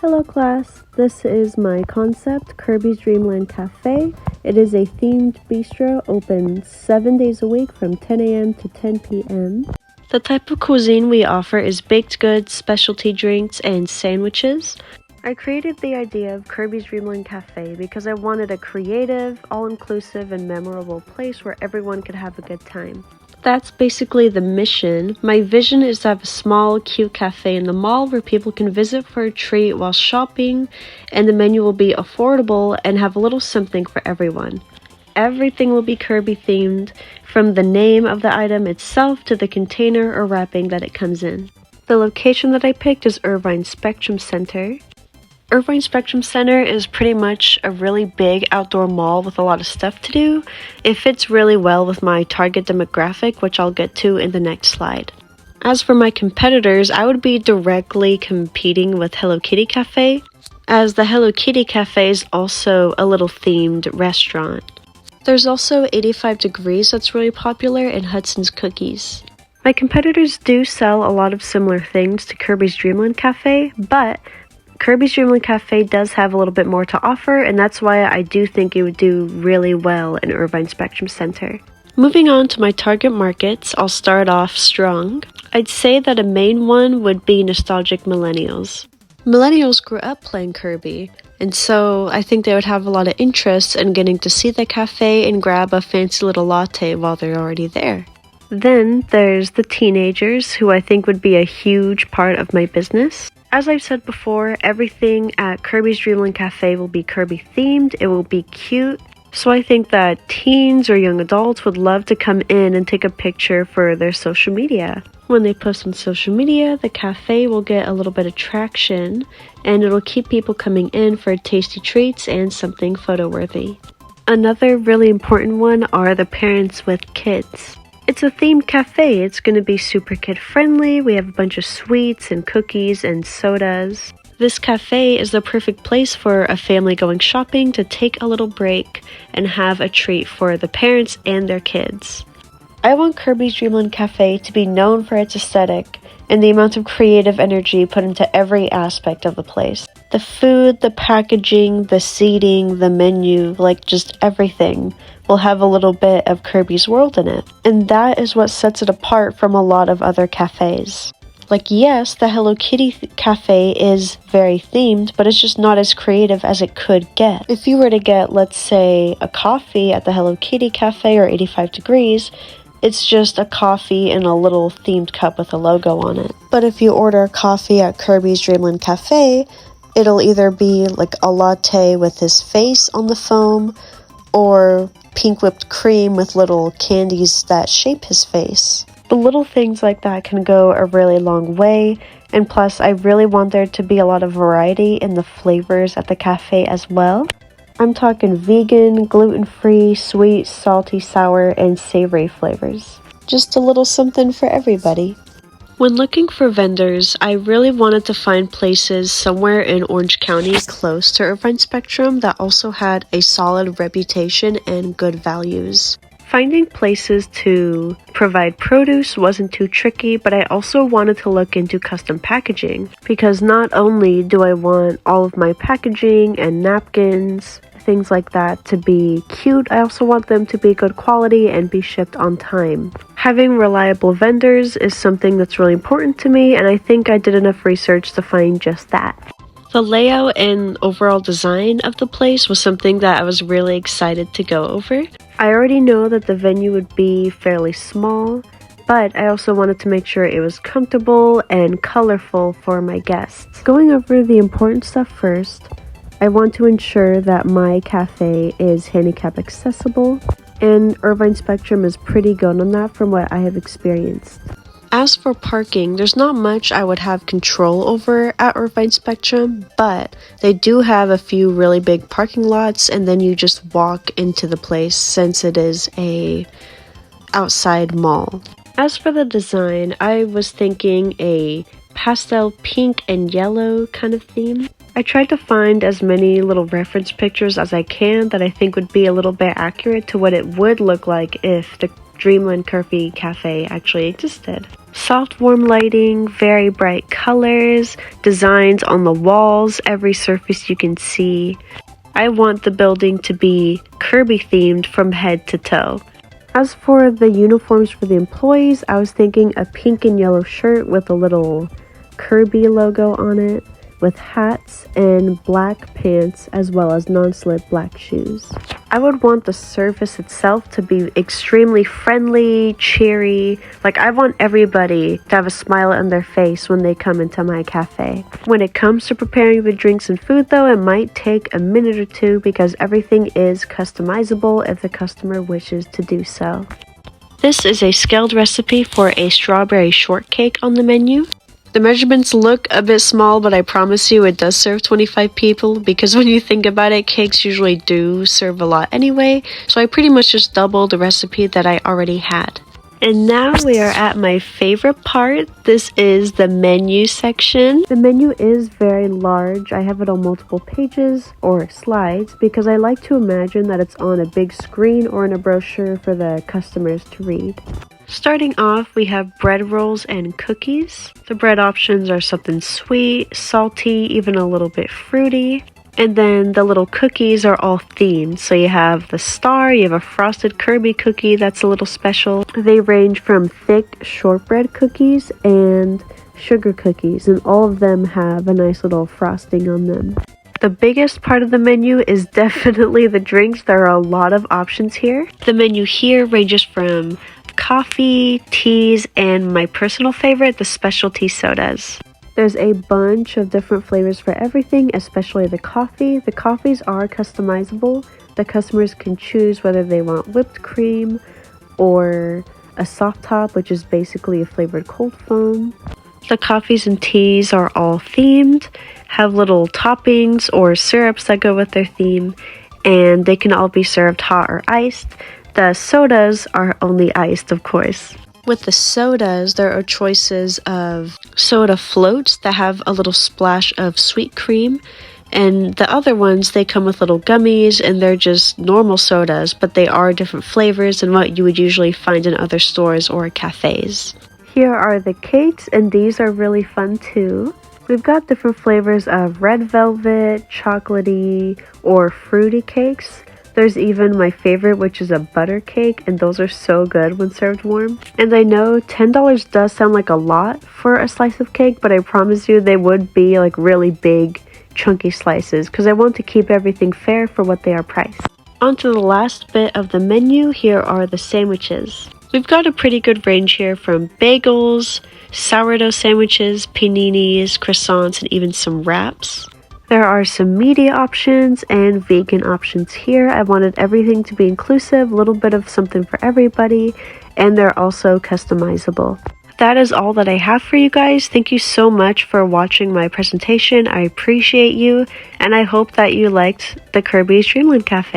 Hello class, this is my concept, Kirby's Dreamland Cafe. It is a themed bistro open 7 days a week from 10 a.m. to 10 p.m. The type of cuisine we offer is baked goods, specialty drinks, and sandwiches. I created the idea of Kirby's Dreamland Cafe because I wanted a creative, all-inclusive, and memorable place where everyone could have a good time. That's basically the mission. My vision is to have a small, cute cafe in the mall where people can visit for a treat while shopping, and the menu will be affordable and have a little something for everyone. Everything will be Kirby themed, from the name of the item itself to the container or wrapping that it comes in. The location that I picked is Irvine Spectrum Center. Irvine Spectrum Center is pretty much a really big outdoor mall with a lot of stuff to do. It fits really well with my target demographic, which I'll get to in the next slide. As for my competitors, I would be directly competing with Hello Kitty Cafe, as the Hello Kitty Cafe is also a little themed restaurant. There's also 85 Degrees that's really popular, and Hudson's Cookies. My competitors do sell a lot of similar things to Kirby's Dreamland Cafe, but Kirby's Dreamland Cafe does have a little bit more to offer, and that's why I do think it would do really well in Irvine Spectrum Center. Moving on to my target markets, I'll start off strong. I'd say that a main one would be nostalgic millennials. Millennials grew up playing Kirby, and so I think they would have a lot of interest in getting to see the cafe and grab a fancy little latte while they're already there. Then there's the teenagers, who I think would be a huge part of my business. As I've said before, everything at Kirby's Dreamland Cafe will be Kirby themed, it will be cute, so I think that teens or young adults would love to come in and take a picture for their social media. When they post on social media, the cafe will get a little bit of traction, and it'll keep people coming in for tasty treats and something photo-worthy. Another really important one are the parents with kids. It's a themed cafe. It's going to be super kid-friendly. We have a bunch of sweets and cookies and sodas. This cafe is the perfect place for a family going shopping to take a little break and have a treat for the parents and their kids. I want Kirby's Dreamland Cafe to be known for its aesthetic and the amount of creative energy put into every aspect of the place. The food, the packaging, the seating, the menu, like just everything will have a little bit of Kirby's world in it. And that is what sets it apart from a lot of other cafes. Like, yes, the Hello Kitty Cafe is very themed, but it's just not as creative as it could get. If you were to get, let's say, a coffee at the Hello Kitty Cafe or 85 Degrees, it's just a coffee in a little themed cup with a logo on it. But if you order coffee at Kirby's Dreamland Cafe, it'll either be like a latte with his face on the foam, or pink whipped cream with little candies that shape his face. The little things like that can go a really long way, and plus I really want there to be a lot of variety in the flavors at the cafe as well. I'm talking vegan, gluten-free, sweet, salty, sour, and savory flavors. Just a little something for everybody. When looking for vendors, I really wanted to find places somewhere in Orange County close to Irvine Spectrum that also had a solid reputation and good values. Finding places to provide produce wasn't too tricky, but I also wanted to look into custom packaging, because not only do I want all of my packaging and napkins, things like that, to be cute, I also want them to be good quality and be shipped on time. Having reliable vendors is something that's really important to me, and I think I did enough research to find just that. The layout and overall design of the place was something that I was really excited to go over. I already know that the venue would be fairly small, but I also wanted to make sure it was comfortable and colorful for my guests. Going over the important stuff first, I want to ensure that my cafe is handicap accessible, and Irvine Spectrum is pretty good on that from what I have experienced. As for parking, there's not much I would have control over at Irvine Spectrum, but they do have a few really big parking lots, and then you just walk into the place since it is a outside mall. As for the design, I was thinking a pastel pink and yellow kind of theme. I tried to find as many little reference pictures as I can that I think would be a little bit accurate to what it would look like if the Dreamland Kirby Cafe actually existed. Soft warm lighting, very bright colors, designs on the walls, every surface you can see. I want the building to be Kirby themed from head to toe. As for the uniforms for the employees, I was thinking a pink and yellow shirt with a little Kirby logo on it, with hats and black pants as well as non-slip black shoes. I would want the surface itself to be extremely friendly, cheery. Like, I want everybody to have a smile on their face when they come into my cafe. When it comes to preparing the drinks and food though, it might take a minute or two because everything is customizable if the customer wishes to do so. This is a scaled recipe for a strawberry shortcake on the menu. The measurements look a bit small, but I promise you it does serve 25 people because when you think about it, cakes usually do serve a lot anyway, so I pretty much just doubled the recipe that I already had. And now we are at my favorite part. This is the menu section. The menu is very large. I have it on multiple pages or slides because I like to imagine that it's on a big screen or in a brochure for the customers to read. Starting off, we have bread rolls and cookies. The bread options are something sweet, salty, even a little bit fruity. And then the little cookies are all themed. So you have the star, you have a frosted Kirby cookie that's a little special. They range from thick shortbread cookies and sugar cookies, and all of them have a nice little frosting on them. The biggest part of the menu is definitely the drinks. There are a lot of options here. The menu here ranges from coffee, teas, and my personal favorite, the specialty sodas. There's a bunch of different flavors for everything, especially the coffee. The coffees are customizable. The customers can choose whether they want whipped cream or a soft top, which is basically a flavored cold foam. The coffees and teas are all themed, have little toppings or syrups that go with their theme, and they can all be served hot or iced. The sodas are only iced, of course. With the sodas, there are choices of soda floats that have a little splash of sweet cream, and the other ones, they come with little gummies and they're just normal sodas, but they are different flavors than what you would usually find in other stores or cafes. Here are the cakes, and these are really fun too. We've got different flavors of red velvet, chocolatey, or fruity cakes. There's even my favorite, which is a butter cake, and those are so good when served warm. And I know $10 does sound like a lot for a slice of cake, but I promise you they would be like really big, chunky slices because I want to keep everything fair for what they are priced. On to the last bit of the menu. Here are the sandwiches. We've got a pretty good range here from bagels, sourdough sandwiches, paninis, croissants, and even some wraps. There are some meaty options and vegan options here. I wanted everything to be inclusive, a little bit of something for everybody, and they're also customizable. That is all that I have for you guys. Thank you so much for watching my presentation. I appreciate you, and I hope that you liked the Kirby's Dreamland Cafe.